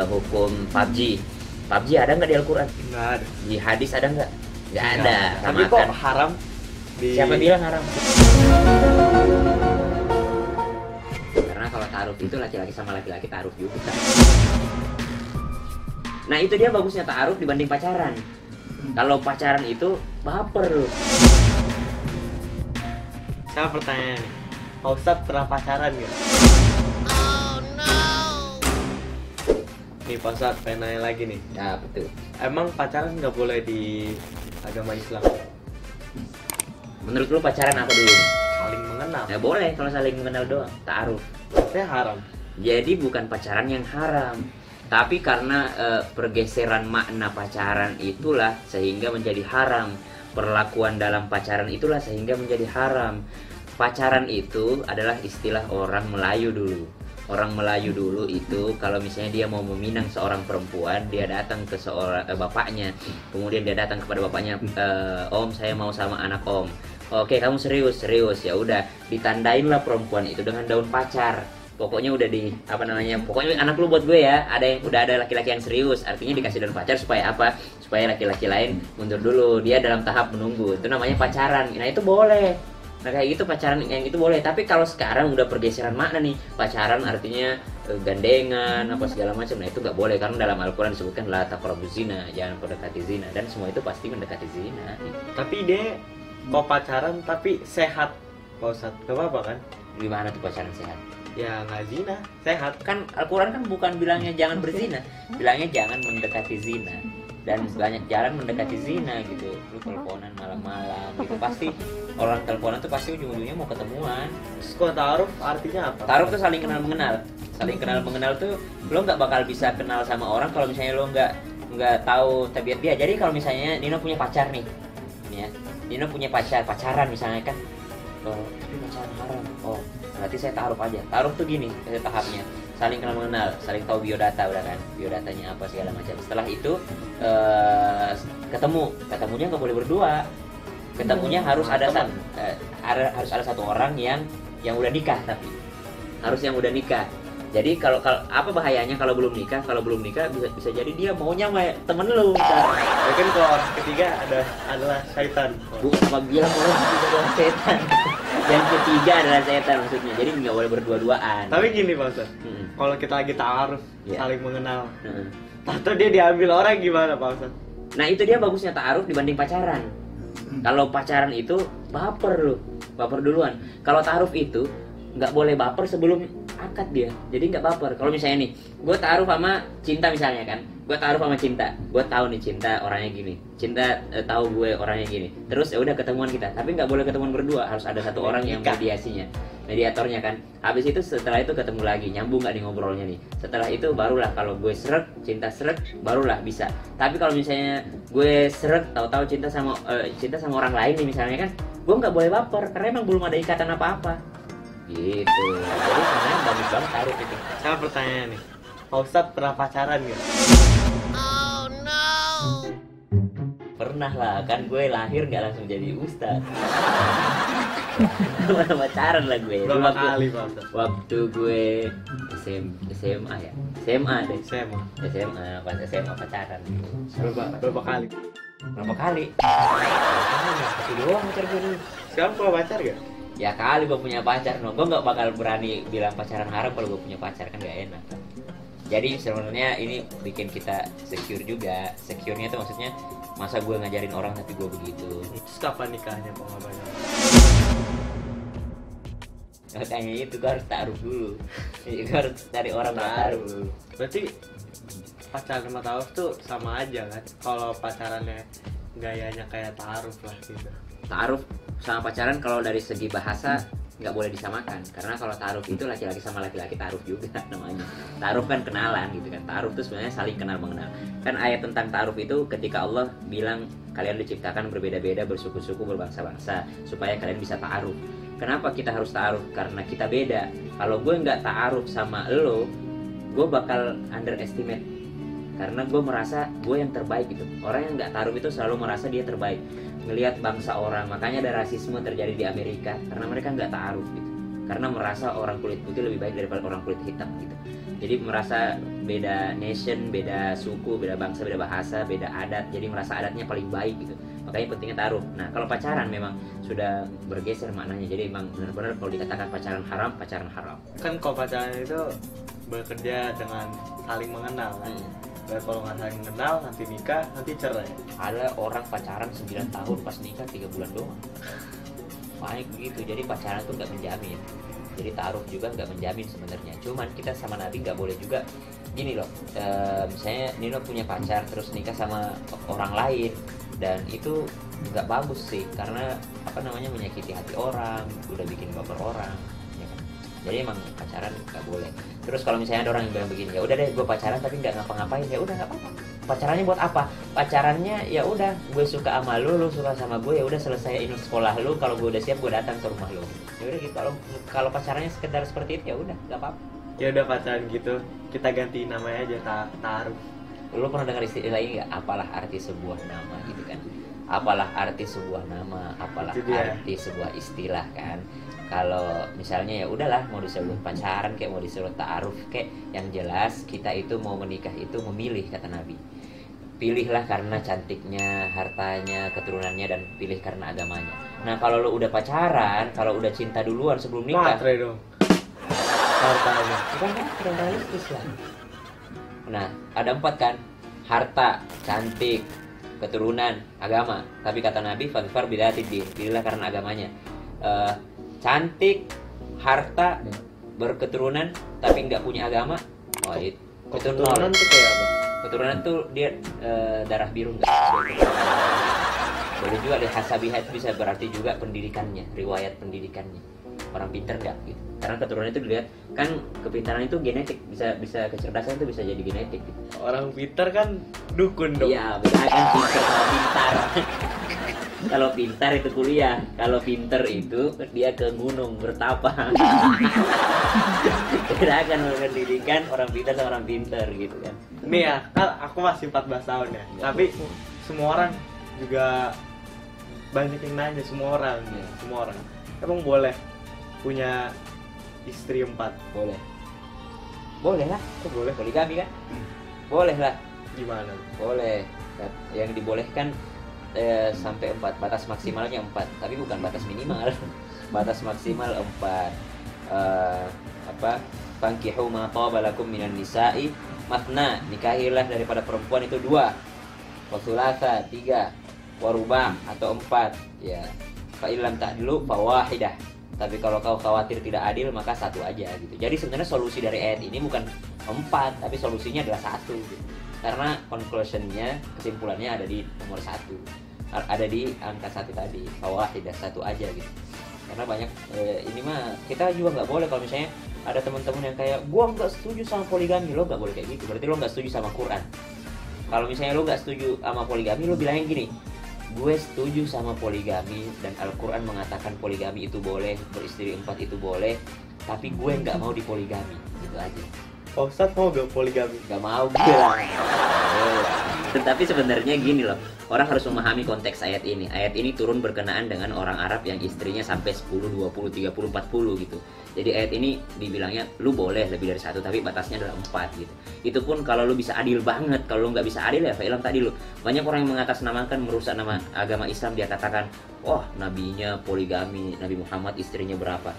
Hukum PUBG. PUBG ada nggak di Al-Quran? Nggak ada. Di hadis ada nggak? Nggak ada. Tapi Sama kok kan? haram di... Siapa bilang haram? Karena kalau ta'aruf itu laki-laki sama laki-laki ta'aruf juga. Nah itu dia bagusnya ta'aruf dibanding pacaran. Kalau pacaran itu baper loh. Saya pertanyaan nih, Pak Ustadz pernah pacaran nggak? Nih Pak Ustadz pengen nanya lagi nih, Ya betul. emang pacaran nggak boleh di agama Islam? Menurut lu pacaran apa dulu? Saling mengenal, Ya boleh kalau saling mengenal doang, ta'aruf. saya haram. Jadi bukan pacaran yang haram, tapi karena pergeseran makna pacaran itulah sehingga menjadi haram. Perlakuan dalam pacaran itulah sehingga menjadi haram. Pacaran itu adalah istilah orang Melayu dulu. Orang Melayu dulu itu kalau misalnya dia mau meminang seorang perempuan, dia datang ke seorang bapaknya, kemudian dia datang kepada bapaknya, Om saya mau sama anak Om. Oke kamu serius serius, ya udah ditandainlah perempuan itu dengan daun pacar. Pokoknya udah di apa namanya, pokoknya anak lu buat gue ya, ada yang udah ada laki-laki yang serius, artinya dikasih daun pacar supaya apa? Supaya laki-laki lain mundur dulu, dia dalam tahap menunggu, itu namanya pacaran. Nah itu boleh. Nah kayak gitu pacaran yang itu boleh. Tapi kalau sekarang udah pergeseran makna nih, pacaran artinya gandengan apa segala macam, nah itu nggak boleh karena dalam Al-Quran disebutkan la taqrabuz zina, jangan mendekati zina, dan semua itu pasti mendekati zina. Tapi dia kok pacaran tapi sehat, Pak Ustadz, gak apa-apa kan? Gimana tuh pacaran sehat? Ya nggak zina, sehat. Kan Al-Quran kan bukan bilangnya jangan berzina, bilangnya jangan mendekati zina. Dan banyak jalan mendekati zina gitu. Lu teleponan malam-malam gitu, pasti orang teleponan tuh pasti ujung-ujungnya mau ketemuan. Terus kok ta'aruf artinya apa? Taruh tuh saling kenal mengenal. Saling kenal mengenal tuh lo nggak bakal bisa kenal sama orang kalau misalnya lo nggak tahu tabiat dia. Jadi kalau misalnya Nino punya pacar nih, ya, Nino punya pacaran misalnya kan, oh tapi pacaran haram. Oh berarti saya taruh aja. Taruh tuh gini tahapnya, saling kenal mengenal, saling tahu biodata udah kan, biodatanya apa segala macam. Setelah itu ketemunya nggak boleh berdua. Ketemunya harus ada harus ada satu orang yang udah nikah, tapi harus yang udah nikah. Jadi kalau apa bahayanya kalau belum nikah? Kalau belum nikah bisa jadi dia maunya sama temen lu. Ya kan kalau orang ketiga adalah syaitan. Bu, apa bilang orang ketiga adalah setan? Yang ketiga adalah setan maksudnya. Jadi nggak boleh berdua-duaan. Tapi gini Pak Ustadz, Mm-mm. kalau kita lagi ta'aruf, Iya. saling mengenal, Heeh. atau dia diambil orang gimana Pak Ustadz? Nah itu dia bagusnya ta'aruf dibanding pacaran. Kalau pacaran itu baper loh, baper duluan. Kalau ta'aruf itu nggak boleh baper sebelum akad dia, jadi nggak baper. Kalau misalnya nih, gue ta'aruf sama Cinta misalnya kan, gue ta'aruf sama Cinta, gue tahu nih Cinta orangnya gini, Cinta tahu gue orangnya gini, terus ya udah ketemuan kita, tapi nggak boleh ketemuan berdua, harus ada satu orang yang mediasinya, mediatornya kan. Habis itu setelah itu ketemu lagi, nyambung nggak nih ngobrolnya nih. Setelah itu barulah kalau gue seret, Cinta seret, barulah bisa. Tapi kalau misalnya gue seret, tahu-tahu Cinta sama orang lain nih misalnya kan, gue nggak boleh baper karena emang belum ada ikatan apa-apa. Gitu. Jadi sebenarnya bagus banget taruh itu. Saya pertanyaan nih, Pak Ustadz pernah pacaran nggak? Pernah lah, kan gue lahir nggak langsung jadi ustad. Pernah pacaran lah gue. Itu Berapa waktu- kali Pak Ustadz? Waktu gue SMA ya, SMA deh. Saya mau. SMA, pas SMA pacaran. Berapa kali? Berapa kali? Satu doang pacar gue dulu. Sekarang punya pacar gak? Ya kali gue punya pacar, no. Gue nggak bakal berani bilang pacaran haram kalau gue punya pacar, kan gak enak. Jadi sebenarnya ini bikin kita secure juga. Secure-nya itu maksudnya masa gue ngajarin orang tapi gue begitu. Terus kapan nikahnya Pak Ngabalin? Makanya itu gue harus taruh dulu. Gue harus cari orang buat taruh dulu. Berarti pacaran sama ta'aruf tuh sama aja kan? Kalau pacarannya gayanya kayak ta'aruf lah gitu. Ta'aruf sama pacaran kalau dari segi bahasa nggak boleh disamakan, karena kalau ta'aruf itu laki-laki sama laki-laki ta'aruf juga namanya. Ta'aruf kan kenalan gitu kan. Ta'aruf itu sebenarnya saling kenal mengenal. Kan ayat tentang ta'aruf itu ketika Allah bilang kalian diciptakan berbeda-beda, bersuku-suku, berbangsa-bangsa supaya kalian bisa ta'aruf. Kenapa kita harus ta'aruf? Karena kita beda. Kalau gue nggak ta'aruf sama lo, gue bakal underestimate. Karena gue merasa gue yang terbaik gitu. Orang yang nggak ta'aruf itu selalu merasa dia terbaik, ngelihat bangsa orang. Makanya ada rasisme terjadi di Amerika karena mereka nggak ta'aruf gitu. karena merasa orang kulit putih lebih baik daripada orang kulit hitam gitu. Jadi merasa beda nation, beda suku, beda bangsa, beda bahasa, beda adat, jadi merasa adatnya paling baik gitu. Makanya pentingnya taruh. Nah kalau pacaran memang sudah bergeser maknanya, jadi memang benar-benar kalau dikatakan pacaran haram, pacaran haram. Kan kalau pacaran itu bekerja dengan saling mengenal kan. Dan kalau nggak saling mengenal, nanti nikah, nanti cerai. Ada orang pacaran 9 tahun pas nikah 3 bulan doang. Baik begitu, jadi pacaran tuh nggak menjamin. Jadi taruh juga nggak menjamin sebenarnya. Cuman kita sama Nabi nggak boleh juga gini loh. Misalnya Nino punya pacar terus nikah sama orang lain, dan itu nggak bagus sih, karena menyakiti hati orang, udah bikin baper orang. Ya kan? Jadi emang pacaran nggak boleh. Terus kalau misalnya ada orang yang bilang begini, ya udah deh gue pacaran tapi nggak ngapa-ngapain, ya udah nggak apa-apa. Pacarannya buat apa? Pacarannya ya udah gue suka sama lu suka sama gue, ya udah selesaiin sekolah lu, kalau gue udah siap gue datang ke rumah lu. Ya udah gitu. Kalau pacarannya sekedar seperti itu ya udah nggak apa-apa. Ya udah pacaran gitu, kita ganti namanya aja taruh. Lu pernah dengar istilah ini nggak? Apalah arti sebuah nama gitu kan? Apalah arti sebuah nama, apalah arti sebuah istilah kan? Kalau misalnya ya udahlah, mau disebut pacaran kayak mau disebut ta'aruf kayak, yang jelas kita itu mau menikah itu memilih, kata Nabi. Pilihlah karena cantiknya, hartanya, keturunannya, dan pilih karena agamanya. Nah kalau lu udah pacaran, kalau udah cinta duluan sebelum nikah, matre dong hartanya. bukan kan tidak realistis lah. Nah ada 4 kan, harta, cantik, keturunan, agama. Tapi kata Nabi, fadfar bidatid din, pilihlah karena agamanya. Cantik, harta, berketurunan, tapi nggak punya agama, oh itu Keturunan tuh kayak apa? Keturunan tuh dia darah biru nggak? Boleh juga deh, hasabiha itu bisa berarti juga pendidikannya, riwayat pendidikannya. Orang pintar nggak gitu. Karena keturunan itu dilihat kan, kepintaran itu genetik, bisa kecerdasan itu bisa jadi genetik gitu. Orang pintar kan dukun dong. Iya, beda kan pintar sama pintar. Kalau pintar itu kuliah, kalau pintar itu dia ke gunung bertapa. Beda kan pendidikan orang pintar sama orang pintar gitu kan. Nih ya, kan aku masih 14 tahun ya. Tapi semua orang juga banyak yang nanya, semua orang. Emang boleh punya istri 4? Boleh. Boleh lah. Kok boleh? Poligami kan? Boleh lah. Gimana? Boleh. Yang dibolehkan sampai 4, batas maksimalnya 4, tapi bukan batas minimal. Batas maksimal 4. Fankihu ma taba lakum minan nisa'i matna, nikahilah daripada perempuan itu 2, wa thulatha 3, wa ruba' atau 4 ya. Fa illam ta'dilu fa wahidah, tapi kalau kau khawatir tidak adil maka 1 aja gitu. Jadi sebenarnya solusi dari ayat ini bukan 4, tapi solusinya adalah 1 gitu. Karena conclusionnya, kesimpulannya ada di nomor 1, ada di angka 1 tadi, fawahidah, 1 aja gitu. Karena banyak ini mah kita juga nggak boleh. Kalau misalnya ada teman-teman yang kayak gua nggak setuju sama poligami, lo nggak boleh kayak gitu. Berarti lo nggak setuju sama Quran. Kalau misalnya lo nggak setuju sama poligami, lo bilangin gini, gue setuju sama poligami dan Al-Quran mengatakan poligami itu boleh, beristri 4 itu boleh, tapi gue nggak mau dipoligami, gitu aja. Pak Ustadz mau gak poligami? Gak mau gila. Tapi sebenarnya gini loh, orang harus memahami konteks ayat ini. Ayat ini turun berkenaan dengan orang Arab yang istrinya sampai 10, 20, 30, 40 gitu. Jadi ayat ini dibilangnya lu boleh lebih dari 1, tapi batasnya adalah 4 gitu. Itu pun kalau lu bisa adil banget. Kalau lu nggak bisa adil ya fa'ilam tadi lu. Banyak orang yang mengatasnamakan, merusak nama agama Islam. Dia katakan, wah nabinya poligami, Nabi Muhammad istrinya berapa?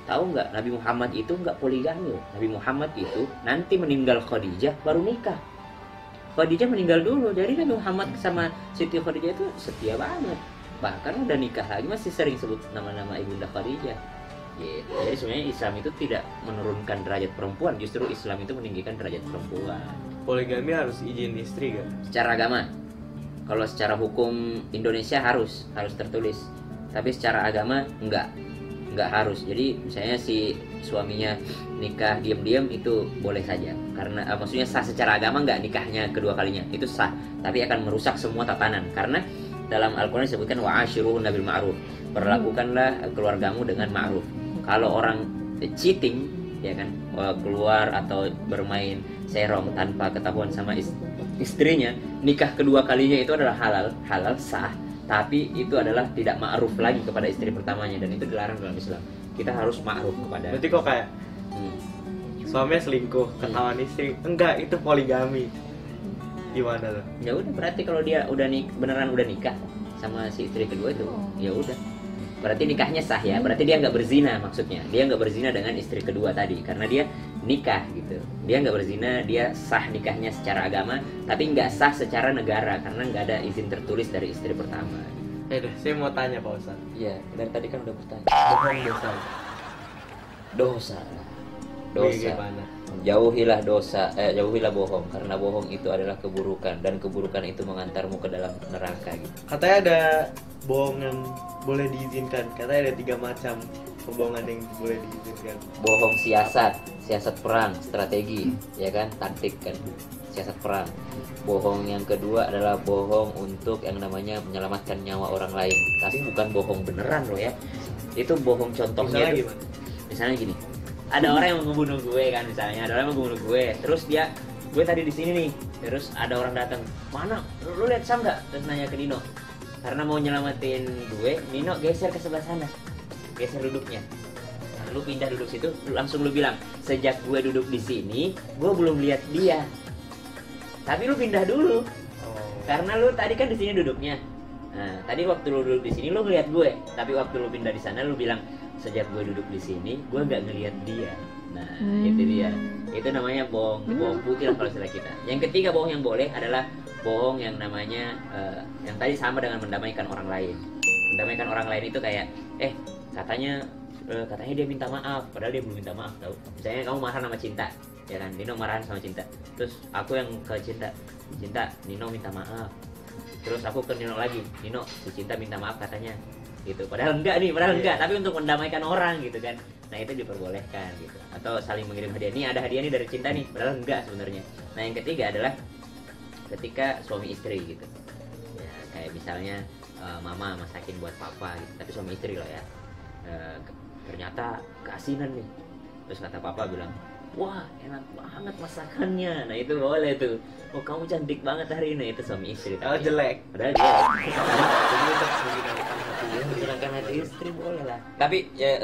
Tahu nggak, Nabi Muhammad itu nggak poligami. Nabi Muhammad itu nanti meninggal Khadijah baru nikah. Khadijah meninggal dulu, jadi Nabi Muhammad sama Siti Khadijah itu setia banget. Bahkan udah nikah lagi masih sering sebut nama-nama ibunda Khadijah. Gitu. Jadi sebenarnya Islam itu tidak menurunkan derajat perempuan, justru Islam itu meninggikan derajat perempuan. Poligami harus izin istri kan? Secara agama, kalau secara hukum Indonesia harus tertulis, tapi secara agama nggak harus. Jadi misalnya si suaminya nikah diam-diam itu boleh saja, karena maksudnya sah secara agama, nggak nikahnya kedua kalinya itu sah, tapi akan merusak semua tatanan. Karena dalam Al-Quran disebutkan wa'ashiruhunna bil ma'ruf, perlakukanlah keluargamu dengan ma'ruf. Kalau orang cheating ya kan, keluar atau bermain serong tanpa ketahuan sama istrinya, nikah kedua kalinya itu adalah halal sah, tapi itu adalah tidak ma'ruf lagi kepada istri pertamanya, dan itu dilarang dalam Islam. kita harus ma'ruf kepada. Berarti kok kayak Hmm. suaminya selingkuh, ketahuan istri, enggak itu poligami. Gimana tuh? Ya udah, berarti kalau dia udah beneran udah nikah sama si istri kedua itu, ya udah. Berarti nikahnya sah ya. Berarti dia nggak berzina, maksudnya. Dia nggak berzina dengan istri kedua tadi karena dia nikah gitu. Dia nggak berzina, dia sah nikahnya secara agama, tapi nggak sah secara negara karena nggak ada izin tertulis dari istri pertama. Deh, saya mau tanya Pak Ustaz. Iya, dari tadi kan udah bertanya. Bohong dosa. Dosa. Gimana? Jauhilah dosa, jauhilah bohong karena bohong itu adalah keburukan dan keburukan itu mengantarmu ke dalam neraka gitu. Katanya ada bohong yang boleh diizinkan. Katanya ada 3 macam kebohongan yang boleh diizinkan. Bohong siasat perang, strategi, ya kan, taktik kan, siasat perang. Bohong yang kedua adalah bohong untuk yang namanya menyelamatkan nyawa orang lain, tapi bukan bohong beneran loh ya. Itu bohong contohnya. Misalnya tuh, gimana? misalnya gini, ada orang yang mau ngebunuh gue kan, misalnya ada orang yang mau ngebunuh gue, terus gue tadi di sini nih, terus ada orang datang, mana, lu lihat Sam nggak? Terus nanya ke Nino, karena mau nyelamatin gue, Nino geser ke sebelah sana, geser duduknya. Nah, lu pindah duduk situ, langsung lu bilang, sejak gue duduk di sini, gue belum lihat dia. Tapi lu pindah dulu, karena lu tadi kan di sini duduknya. Nah, tadi waktu lu duduk di sini lu ngeliat gue, tapi waktu lu pindah di sana lu bilang sejak gue duduk di sini gue nggak ngeliat dia. Nah, itu dia. Itu namanya bohong putih lah kalau istilah kita. Yang ketiga bohong yang boleh adalah bohong yang namanya yang tadi sama dengan mendamaikan orang lain. Mendamaikan orang lain itu kayak katanya dia minta maaf, padahal dia belum minta maaf tau. Misalnya kamu marah sama Cinta, ya kan, Nino marahan sama Cinta, terus aku yang ke Cinta, Nino minta maaf, terus aku ke Nino lagi, Nino, si Cinta minta maaf katanya, gitu. Padahal enggak, tapi untuk mendamaikan orang gitu kan. Nah itu diperbolehkan gitu. Atau saling mengirim hadiah, nih ada hadiah nih dari Cinta nih, padahal enggak sebenarnya. Nah yang ketiga adalah ketika suami istri gitu. Ya, kayak misalnya mama masakin buat papa gitu, tapi suami istri loh ya. Ternyata keasinan nih. Terus kata papa bilang, wah enak banget masakannya. Nah itu boleh tuh. Oh kamu cantik banget hari ini. Itu suami istri. Kalau jelek, padahal dia jadi tetap menyenangkan hati istri boleh lah. Tapi ya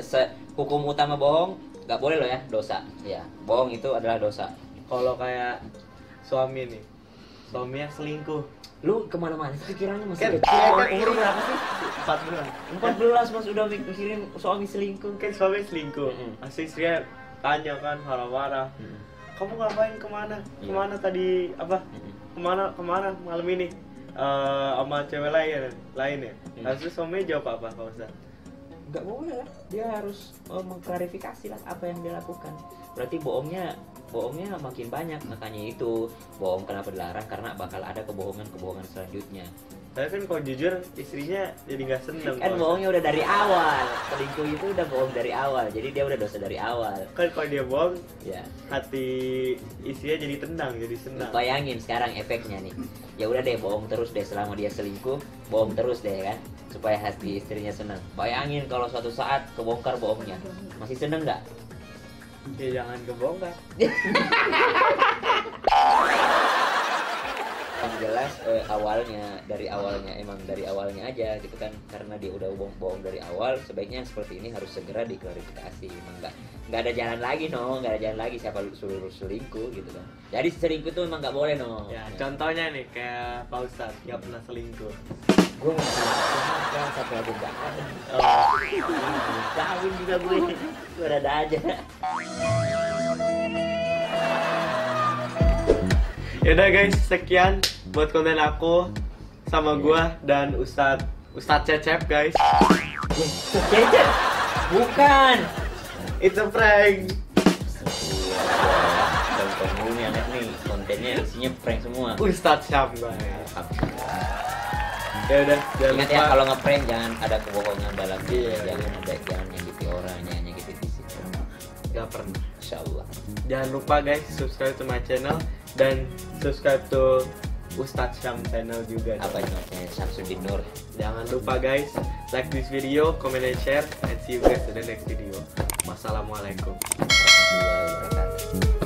hukum utama bohong nggak boleh loh ya, dosa. Ya bohong itu adalah dosa. Kalau kayak suami nih, suaminya selingkuh, Lu kemana-mana pikirannya masih kan kecil. umur berapa sih? 4 bulan. 14 mas udah mikirin suami selingkuh. Kan suami selingkuh, Mm-mm. asli istrinya tanya kan marah-marah, kamu ngapain kemana? Kemana tadi apa? Kemana malam ini? Sama cewek lain ya? Lalu suaminya jawab apa Pak Ustaz? Nggak boleh lah, dia harus mengklarifikasi lah apa yang dia lakukan. Berarti bohongnya makin banyak, makanya itu bohong kenapa dilarang, karena bakal ada kebohongan selanjutnya. Tapi kan kalau jujur istrinya jadi nggak seneng. Kan bohongnya udah dari awal, selingkuh itu udah bohong dari awal, jadi dia udah dosa dari awal. Kan kalau dia bohong, Ya, hati istrinya jadi tenang, jadi senang. bayangin sekarang efeknya nih. Ya udah deh, bohong terus deh selama dia selingkuh, bohong terus deh kan, supaya hati istrinya senang. Bayangin kalau suatu saat kebongkar bohongnya, masih seneng nggak? Ya jangan kebongkar. Yang jelas dari awalnya aja gitu kan, karena dia udah bohong dari awal, sebaiknya yang seperti ini harus segera diklarifikasi. Emang nggak ada jalan lagi nggak ada jalan lagi, siapa suruh selingkuh gitu kan. Jadi selingkuh tuh emang nggak boleh Ya, contohnya nih kayak Pak Ustadz nggak pernah selingkuh. Gue nggak pernah satu aja nggak ada. Kawin juga gue ada aja. Yaudah guys, sekian buat konten aku sama gua dan Ustadz Cecep guys. Cecep, bukan. It's a prank. Tonton nih anak nih, kontennya isinya prank semua. Ustadz Syam guys. Ya udah, jangan Ingat lupa. ya, kalau ngeprank jangan ada kebohongan dalamnya. Iya. Jangan nyakiti orang, jangan nyakiti fisik. Gak pernah. Insyaallah. Jangan lupa guys, subscribe to my channel dan subscribe to Ustadz Syam channel juga. Apa namanya, Syamsuddin Nur. Jangan lupa guys, like this video, comment and share, and see you guys in the next video. Wassalamualaikum. Warahmatullahi wabarakatuh.